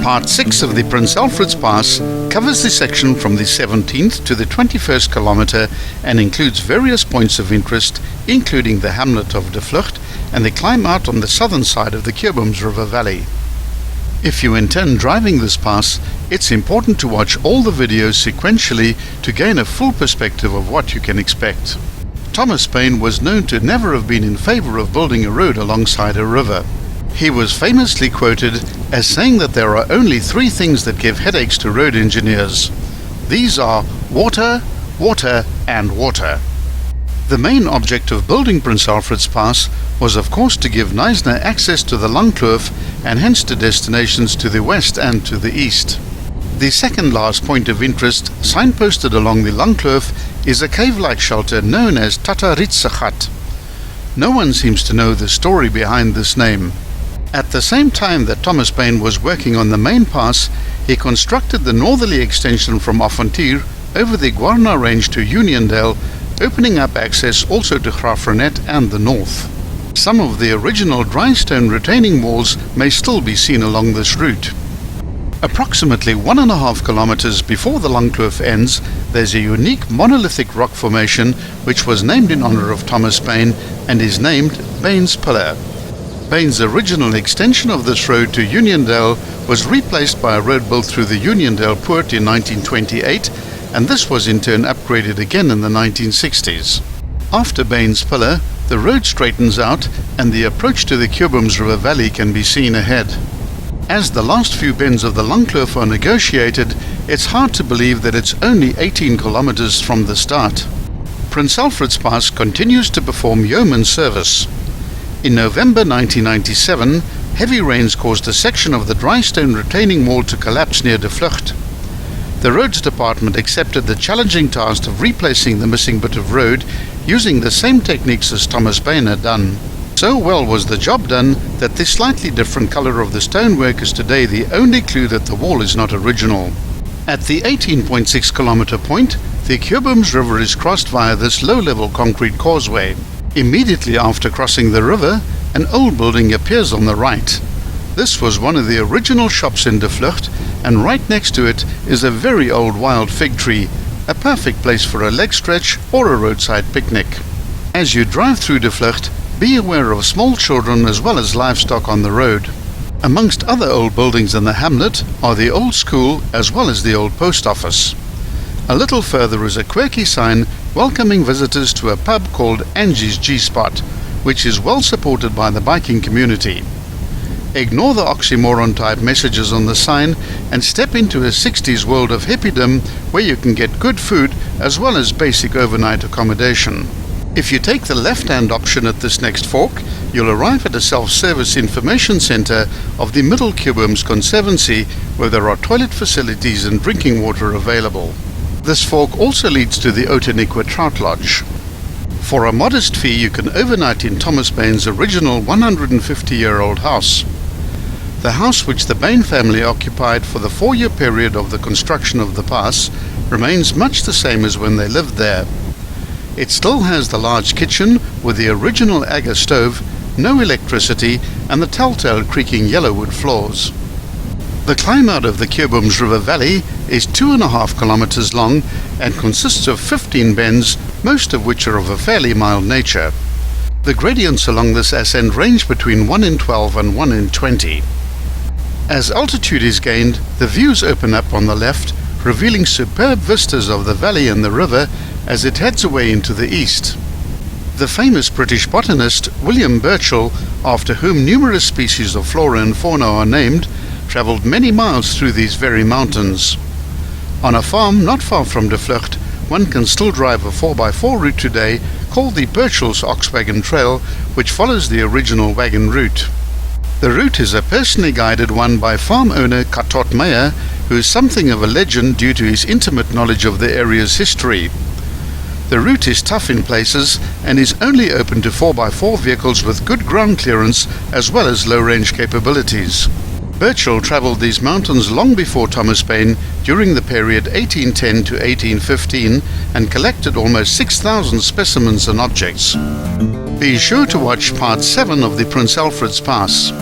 Part 6 of the Prince Alfred's Pass covers the section from the 17th to the 21st kilometer and includes various points of interest, including the hamlet of De Vlucht and the climb out on the southern side of the Cubums River Valley. If you intend driving this pass, it's important to watch all the videos sequentially to gain a full perspective of what you can expect. Thomas Paine was known to never have been in favor of building a road alongside a river. He was famously quoted as saying that there are only three things that give headaches to road engineers. These are water, water and water. The main object of building Prince Alfred's Pass was of course to give Knysna access to the Langkloof and hence to destinations to the west and to the east. The second last point of interest, signposted along the Langkloof, is a cave-like shelter known as Tataritse Gat. No one seems to know the story behind this name. At the same time that Thomas Paine was working on the main pass, he constructed the northerly extension from Avontuur over the Guarna Range to Uniondale, opening up access also to Graaff-Reinet and the north. Some of the original dry stone retaining walls may still be seen along this route. Approximately 1.5 kilometers before the Langkloof ends, there's a unique monolithic rock formation which was named in honor of Thomas Paine and is named Paine's Pillar. Paine's original extension of this road to Uniondale was replaced by a road built through the Uniondale Poort in 1928, and this was in turn upgraded again in the 1960s. After Paine's Pillar, the road straightens out and the approach to the Cubums River Valley can be seen ahead. As the last few bends of the Langkloof are negotiated, it's hard to believe that it's only 18 kilometers from the start. Prince Alfred's Pass continues to perform yeoman service. In November 1997, heavy rains caused a section of the dry stone retaining wall to collapse near De Vlucht. The Roads Department accepted the challenging task of replacing the missing bit of road using the same techniques as Thomas Paine had done. So well was the job done that the slightly different color of the stonework is today the only clue that the wall is not original. At the 18.6 kilometer point, the Cubums River is crossed via this low-level concrete causeway. Immediately after crossing the river, an old building appears on the right. This was one of the original shops in De Vlucht, and right next to it is a very old wild fig tree, a perfect place for a leg stretch or a roadside picnic. As you drive through De Vlucht, be aware of small children as well as livestock on the road. Amongst other old buildings in the hamlet are the old school as well as the old post office. A little further is a quirky sign welcoming visitors to a pub called Angie's G-Spot, which is well supported by the biking community. Ignore the oxymoron-type messages on the sign and step into a 60s world of hippiedom where you can get good food as well as basic overnight accommodation. If you take the left-hand option at this next fork, you'll arrive at a self-service information center of the Middle Cubums Conservancy where there are toilet facilities and drinking water available. This fork also leads to the Outeniqua Trout Lodge. For a modest fee you can overnight in Thomas Paine's original 150-year-old house. The house which the Paine family occupied for the 4-year period of the construction of the pass remains much the same as when they lived there. It still has the large kitchen with the original Aga stove, no electricity and the telltale creaking yellowwood floors. The climb out of the Cubums River Valley is 2.5 kilometers long and consists of 15 bends, most of which are of a fairly mild nature. The gradients along this ascent range between 1 in 12 and 1 in 20. As altitude is gained, the views open up on the left, revealing superb vistas of the valley and the river as it heads away into the east. The famous British botanist William Burchell, after whom numerous species of flora and fauna are named, travelled many miles through these very mountains. On a farm not far from De Vlucht, one can still drive a 4x4 route today called the Burchell's Oxwagon Trail, which follows the original wagon route. The route is a personally guided one by farm owner Katot Meyer, who is something of a legend due to his intimate knowledge of the area's history. The route is tough in places and is only open to 4x4 vehicles with good ground clearance as well as low-range capabilities. Burchell travelled these mountains long before Thomas Paine during the period 1810 to 1815 and collected almost 6,000 specimens and objects. Be sure to watch Part 7 of the Prince Alfred's Pass.